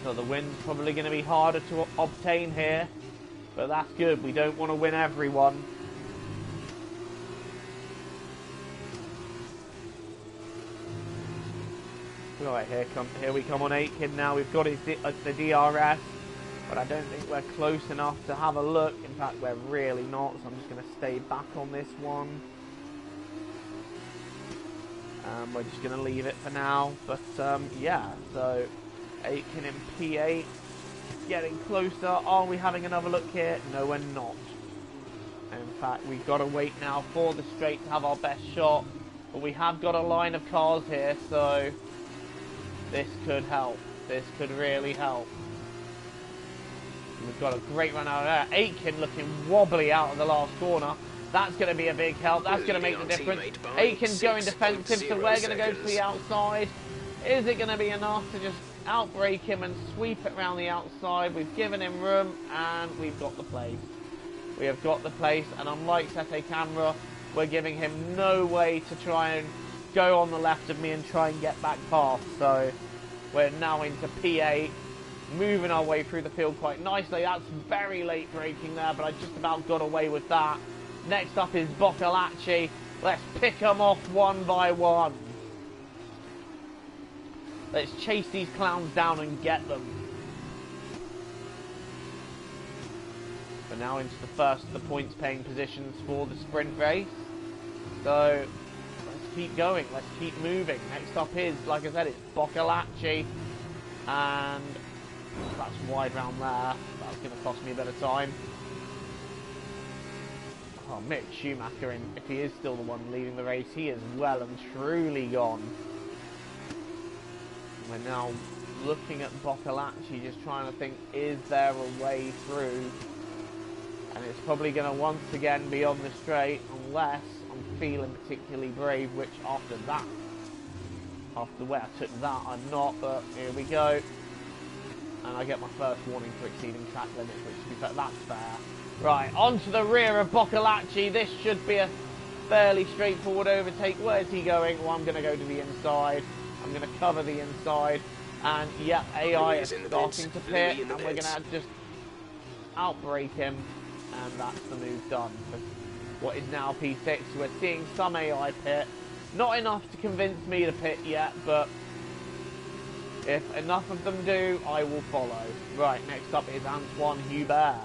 So the win's probably going to be harder to obtain here. But that's good. We don't want to win everyone. Right, here we come on Aitken now. We've got the DRS, but I don't think we're close enough to have a look. In fact, we're really not, so I'm just going to stay back on this one. We're just going to leave it for now. But, yeah, so Aitken in P8, getting closer. Are we having another look here? No, we're not. In fact, we've got to wait now for the straight to have our best shot. But we have got a line of cars here, so this could help. This could really help. We've got a great run out of there. Aitken looking wobbly out of the last corner. That's going to be a big help. That's going to make the difference. Aitken's going defensive, so we're going to go to the outside. Is it going to be enough to just outbrake him and sweep it around the outside? We've given him room, and we've got the place. We have got the place, and unlike Sete Camera, we're giving him no way to try and go on the left of me and try and get back past. So we're now into P8, moving our way through the field quite nicely. That's very late braking there, but I just about got away with that. Next up is Boccolacci. Let's pick them off one by one. Let's chase these clowns down and get them. We're now into the first of the points paying positions for the sprint race. So let's keep going, let's keep moving. Next up is, like I said, it's Boccolacci. And that's wide round there. That's going to cost me a bit of time. Oh, Mick Schumacher, if he is still the one leading the race, he is well and truly gone. We're now looking at Boccolacci, just trying to think, is there a way through? And it's probably going to once again be on the straight, unless I'm feeling particularly brave, which after the way I took that, I'm not, but here we go. And I get my first warning for exceeding track limits, which to be fair, that's fair. Right, onto the rear of Boccolacci. This should be a fairly straightforward overtake. Where's he going? Well, I'm going to go to the inside. I'm going to cover the inside. And, yeah, AI is starting to pit. And we're going to just outbrake him. And that's the move done. For what is now P6. We're seeing some AI pit. Not enough to convince me to pit yet, but if enough of them do, I will follow. Right, next up is Antoine Hubert.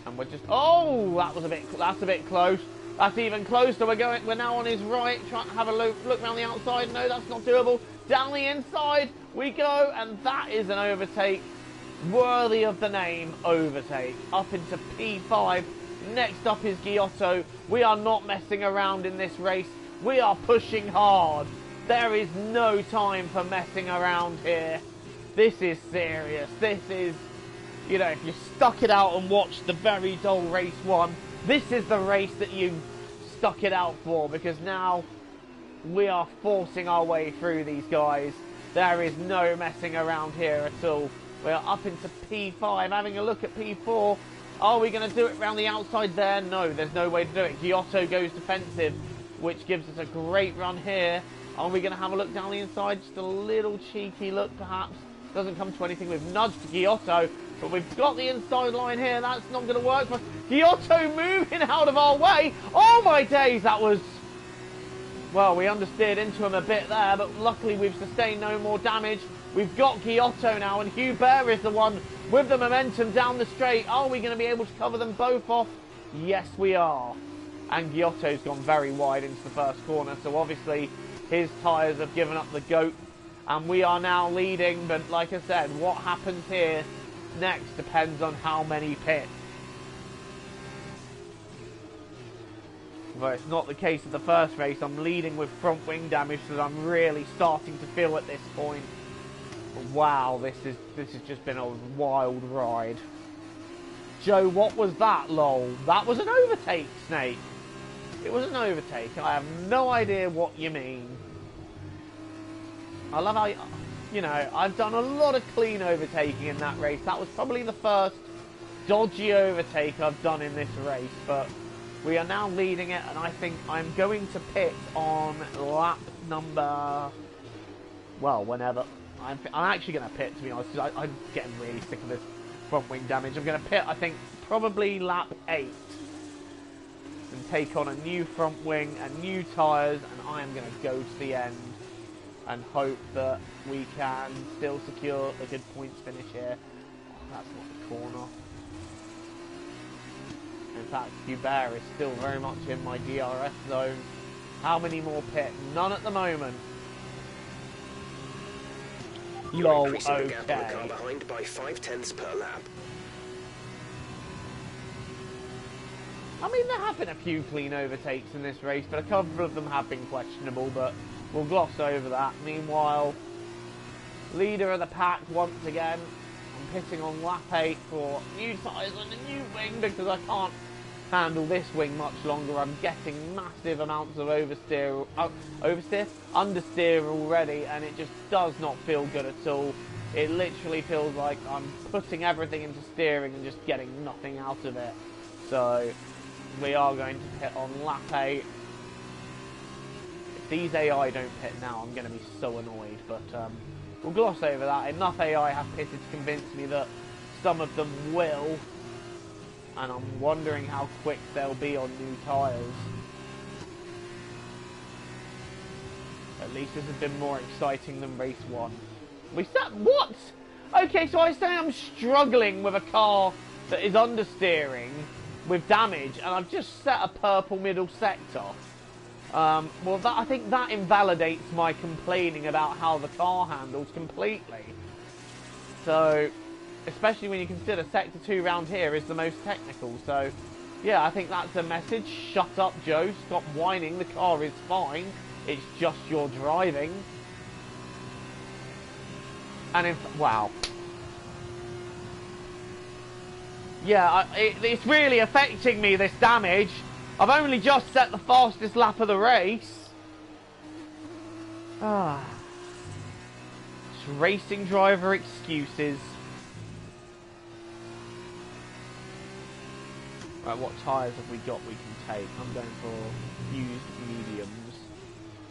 And we're just, oh, that's a bit close. That's even closer. We're now on his right, trying to have a look around the outside. No, that's not doable. Down the inside we go, and that is an overtake worthy of the name overtake. Up into P5. Next up is Giotto. We are not messing around in this race. We are pushing hard. There is no time for messing around here. This is serious. This is, you know, if you stuck it out and watched the very dull race one, this is the race that you stuck it out for, because now we are forcing our way through these guys. There is no messing around here at all. We're up into P5, having a look at P4. Are we going to do it around the outside there? No, there's no way to do it. Giotto goes defensive, which gives us a great run here. Are we going to have a look down the inside? Just a little cheeky look, perhaps. Doesn't come to anything. We've nudged Giotto, but we've got the inside line here. That's not going to work for us. Giotto moving out of our way. Oh, my days, that was... Well, we understeered into him a bit there, but luckily we've sustained no more damage. We've got Giotto now, and Hubert is the one with the momentum down the straight. Are we going to be able to cover them both off? Yes, we are. And Giotto's gone very wide into the first corner, so obviously his tyres have given up the goat. And we are now leading, but like I said, what happens here next depends on how many pit. Well, it's not the case of the first race. I'm leading with front wing damage that I'm really starting to feel at this point. Wow, this has just been a wild ride. Joe, what was that, lol? That was an overtake, Snake. It was an overtake. I have no idea what you mean. I love how, you know, I've done a lot of clean overtaking in that race. That was probably the first dodgy overtake I've done in this race, but we are now leading it, and I think I'm going to pit on lap number, well, whenever. I'm actually going to pit, to be honest, because I'm getting really sick of this front wing damage. I'm going to pit, I think, probably lap 8. And take on a new front wing and new tyres, and I am going to go to the end. and hope that we can still secure a good points finish here. Oh, that's not the corner. In fact, Hubert is still very much in my DRS zone. How many more pit? None at the moment. Lol, okay. The gap on the car behind by 0.5 per lap. I mean, there have been a few clean overtakes in this race, but a couple of them have been questionable, but we'll gloss over that. Meanwhile, leader of the pack once again. I'm pitting on lap 8 for new tyres and a new wing because I can't handle this wing much longer. I'm getting massive amounts of understeer already, and it just does not feel good at all. It literally feels like I'm putting everything into steering and just getting nothing out of it. So we are going to pit on lap 8. If these AI don't pit now, I'm going to be so annoyed, but we'll gloss over that. Enough AI have pitted to convince me that some of them will, and I'm wondering how quick they'll be on new tyres. At least this has been more exciting than race 1. We set what? Okay, so I say I'm struggling with a car that is understeering with damage, and I've just set a purple middle sector. Well, I think that invalidates my complaining about how the car handles completely. So, especially when you consider Sector 2 round here is the most technical. So, yeah, I think that's a message. Shut up, Joe. Stop whining. The car is fine. It's just your driving. And wow. Yeah, it's really affecting me, this damage. I've only just set the fastest lap of the race. It's racing driver excuses. Right, what tyres have we got we can take? I'm going for used mediums,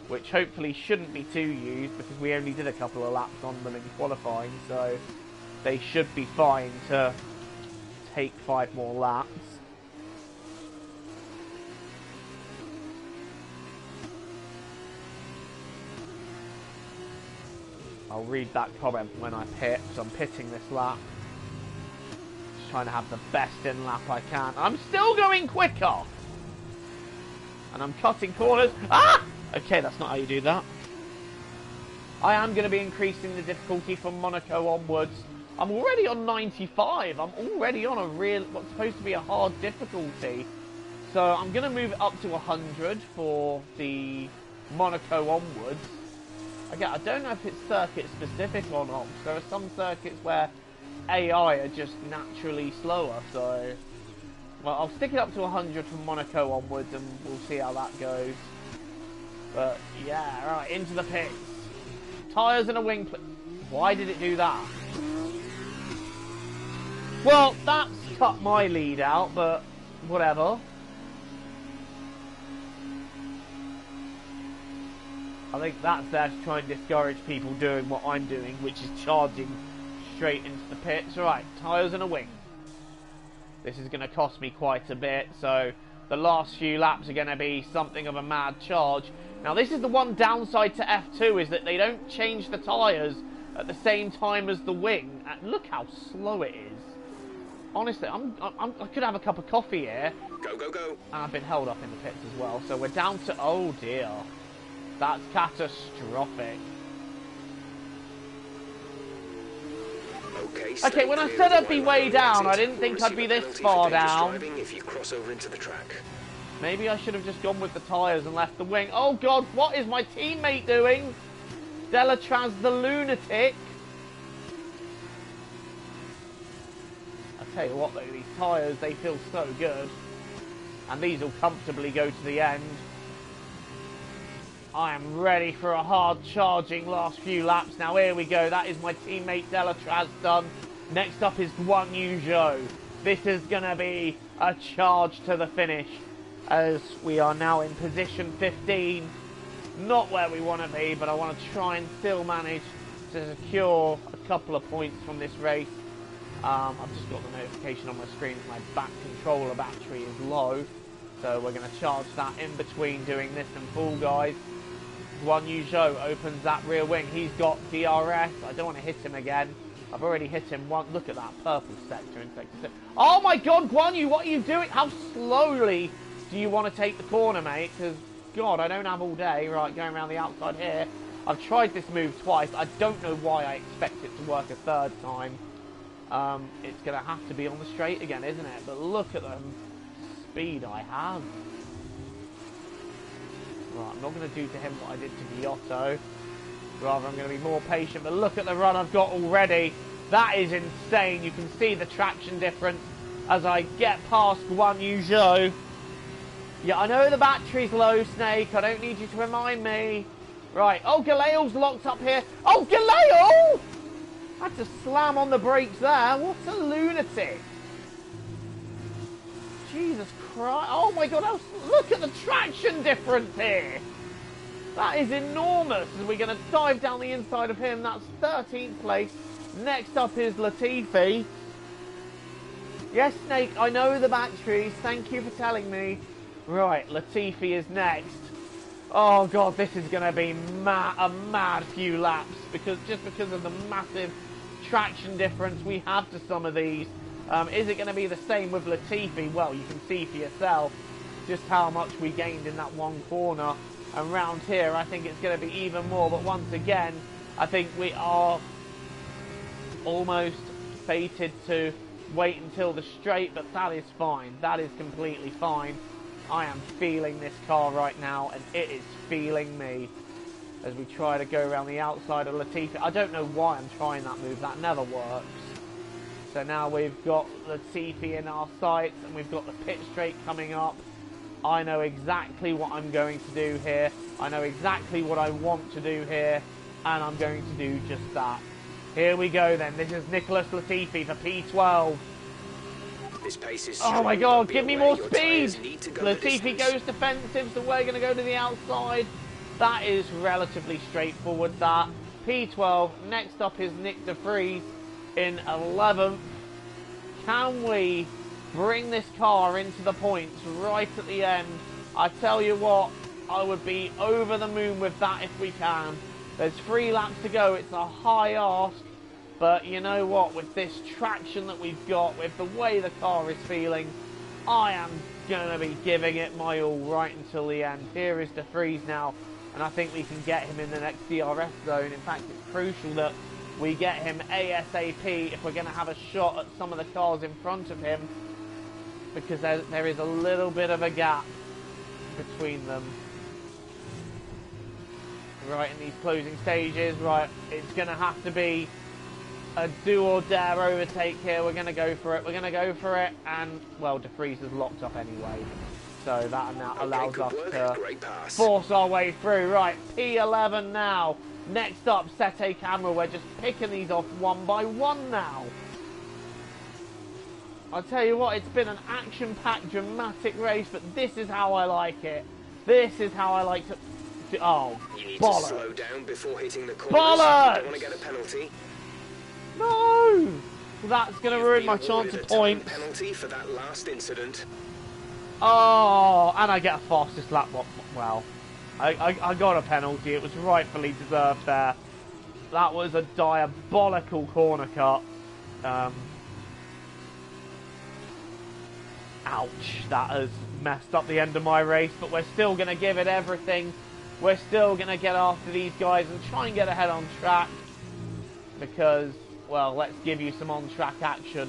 which hopefully shouldn't be too used because we only did a couple of laps on them in qualifying, so they should be fine to take 5 more laps. I'll read that comment when I pit, so I'm pitting this lap. Just trying to have the best in lap I can. I'm still going quicker! And I'm cutting corners. Ah! Okay, that's not how you do that. I am going to be increasing the difficulty from Monaco onwards. I'm already on 95. I'm already on a real, what's supposed to be a hard difficulty. So I'm going to move it up to 100 for the Monaco onwards. Again, I don't know if it's circuit specific or not. There are some circuits where AI are just naturally slower. So, well, I'll stick it up to 100 from Monaco onwards and we'll see how that goes. But yeah, right, into the pits. Tyres and a wing. Why did it do that? Well, that's cut my lead out, but whatever. I think that's there to try and discourage people doing what I'm doing, which is charging straight into the pits. Right, tyres and a wing. This is going to cost me quite a bit, so the last few laps are going to be something of a mad charge. Now, this is the one downside to F2, is that they don't change the tyres at the same time as the wing. And look how slow it is. Honestly, I could have a cup of coffee here. Go, go, go. And I've been held up in the pits as well. So we're down to... Oh, dear. That's catastrophic. Okay, when I said I'd be way down, I didn't think I'd be this far down. If you cross over into the track. Maybe I should have just gone with the tyres and left the wing. Oh, God, what is my teammate doing? Delatraz the lunatic. I tell you what, though, these tyres, they feel so good. And these will comfortably go to the end. I am ready for a hard charging last few laps. Now, here we go. That is my teammate Delatraz done. Next up is Guan Yu Zhou. This is going to be a charge to the finish, as we are now in position 15. Not where we want to be, but I want to try and still manage to secure a couple of points from this race. I've just got the notification on my screen that my back controller battery is low, so we're going to charge that in between doing this and Fall Guys. Guan Yu Zhou opens that rear wing. He's got DRS. I don't want to hit him again. I've already hit him once. Look at that purple sector in sector 6. Oh my god, Guan Yu, what are you doing? How slowly do you want to take the corner, mate? Because, God, I don't have all day. Right, going around the outside here. I've tried this move twice. I don't know why I expect it to work a third time. It's going to have to be on the straight again, isn't it? But look at the speed I have. Right, I'm not going to do to him what I did to Giotto. Rather, I'm going to be more patient. But look at the run I've got already. That is insane. You can see the traction difference as I get past Guan Yu Zhou. Yeah, I know the battery's low, Snake. I don't need you to remind me. Right. Oh, Galeo's locked up here. Oh, Galeo! I had to slam on the brakes there. What a lunatic. Jesus Christ. Oh, my God. Look at the traction difference here. That is enormous. We're going to dive down the inside of him. That's 13th place. Next up is Latifi. Yes, Snake, I know the batteries. Thank you for telling me. Right, Latifi is next. Oh, God, this is going to be a mad few laps. Because of the massive traction difference we have to some of these. Is it going to be the same with Latifi? Well, you can see for yourself just how much we gained in that one corner. And round here, I think it's going to be even more. But once again, I think we are almost fated to wait until the straight. But that is fine. That is completely fine. I am feeling this car right now, and it is feeling me. As we try to go around the outside of Latifi. I don't know why I'm trying that move. That never works. So now we've got Latifi in our sights, and we've got the pit straight coming up. I know exactly what I'm going to do here. I know exactly what I want to do here. And I'm going to do just that. Here we go then. This is Nicholas Latifi for P12. This pace is oh my God, give me more speed! Latifi goes defensive, so we're going to go to the outside. That is relatively straightforward, that. P12. Next up is Nick De Vries in 11th. Can we bring this car into the points right at the end? I tell you what, I would be over the moon with that if we can. There's 3 laps to go. It's a high ask, but you know what? With this traction that we've got, with the way the car is feeling, I am going to be giving it my all right until the end. Here is De Vries now, and I think we can get him in the next DRS zone. In fact, it's crucial that we get him ASAP if we're going to have a shot at some of the cars in front of him, because there is a little bit of a gap between them. Right, in these closing stages, right, it's going to have to be a do or dare overtake here. We're going to go for it. We're going to go for it. And, well, De Vries is locked up anyway. So that now allows us to force our way through. Right, P11 now. Next up, Sete Camera. We're just picking these off one by one now. I'll tell you what, it's been an action-packed, dramatic race, but this is how I like it. This is how I like to... Oh, you need bollocks. to slow down before hitting the corners. Bollocks! You don't want to get a penalty. No! That's going to ruin my chance of points. Penalty for that last incident. Oh, and I get a fastest lap. Well, I got a penalty. It was rightfully deserved there. That was a diabolical corner cut. Ouch, that has messed up the end of my race, but we're still going to give it everything. We're still going to get after these guys and try and get ahead on track, because, well, let's give you some on-track action.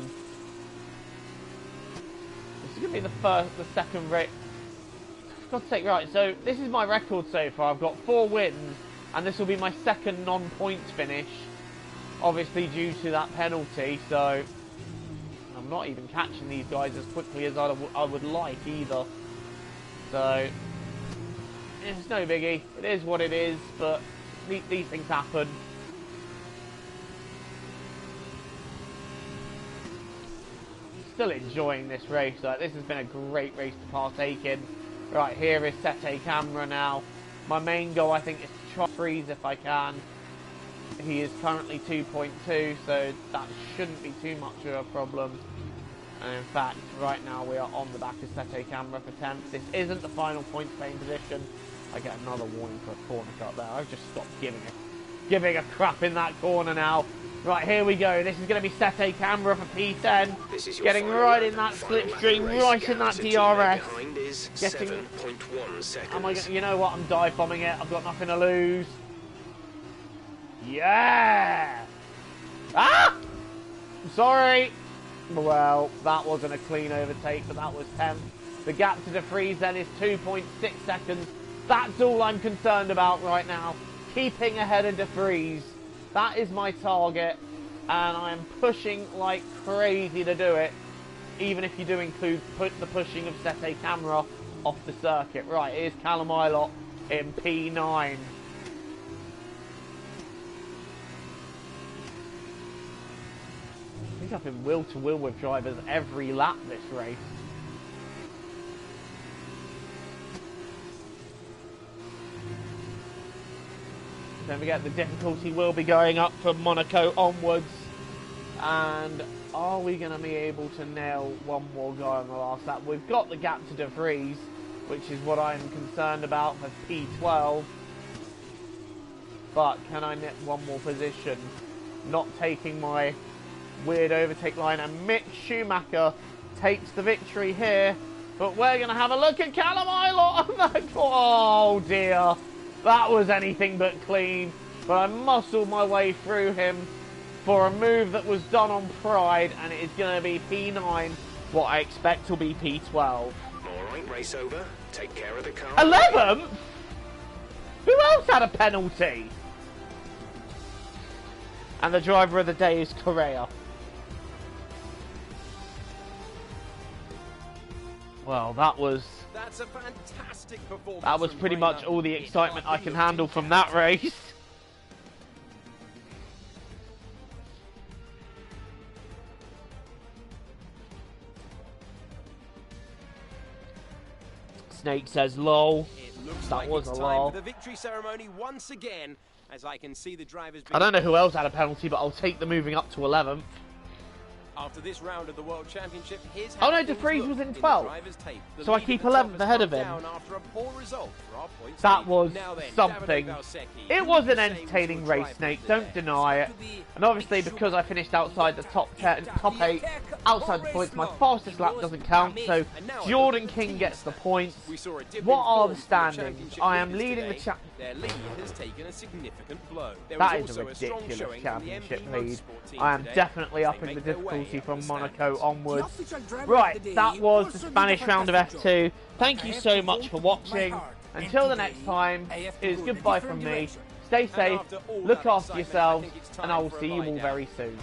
This is going to be the second race. For God's sake, right, so this is my record so far. I've got 4 wins, and this will be my second non-points finish, obviously due to that penalty, so I'm not even catching these guys as quickly as I would like either. So it's no biggie. It is what it is, but these things happen. Still enjoying this race. This has been a great race to partake in. Right, here is Sete Camera now. My main goal, I think, is to try freeze if I can. He is currently 2.2, so that shouldn't be too much of a problem. And in fact, right now we are on the back of Sete Camera for 10th. This isn't the final points paying position. I get another warning for a corner cut there. I've just stopped giving a crap in that corner now. Right, here we go. This is going to be Sete Camera for P10. Getting right in that slipstream, right in that DRS. Getting... 7.1 seconds. Am I gonna, you know what? I'm dive bombing it. I've got nothing to lose. Yeah! Ah! Sorry. Well, that wasn't a clean overtake, but that was 10th. The gap to De Vries then is 2.6 seconds. That's all I'm concerned about right now. Keeping ahead of De Vries. That is my target, and I'm pushing like crazy to do it, even if you do include the pushing of Sete Camera off the circuit. Right, here's Callum Ilott in P9. I think I've been wheel to wheel with drivers every lap this race. Don't forget the difficulty will be going up from Monaco onwards. And are we going to be able to nail one more guy on the last lap? We've got the gap to De Vries, which is what I'm concerned about for P12. But can I nip one more position? Not taking my weird overtake line. And Mick Schumacher takes the victory here. But we're going to have a look at Callum Ilott. Oh dear. That was anything but clean, but I muscled my way through him for a move that was done on pride, and it is going to be P9, what I expect will be P12. All right, race over. Take care of the car. 11th? Who else had a penalty? And the driver of the day is Correa. Well, That's a fantastic performance. That was pretty much all the excitement I can handle from that race. Snake says lol. That was a lol. The victory ceremony once again, as I can see the drivers. I don't know who else had a penalty, but I'll take the moving up to 11th. After this round of the World Championship, here's oh no, De Vries was in 12th. So I keep 11th ahead of him. That was something. It was an entertaining race, Snake, don't deny it. And obviously because I finished outside the top 10, top 8, outside the points, my fastest lap doesn't count, so Jordan King gets the points. What are the standings? I am leading the championship. Their lead has taken a significant blow. That is a ridiculous championship lead. I am definitely upping the difficulty from Monaco onwards. Right, that was the Spanish round of F2. Thank you so much for watching. Until the next time, it is goodbye from me. Stay safe, look after yourselves, and I will see you all very soon.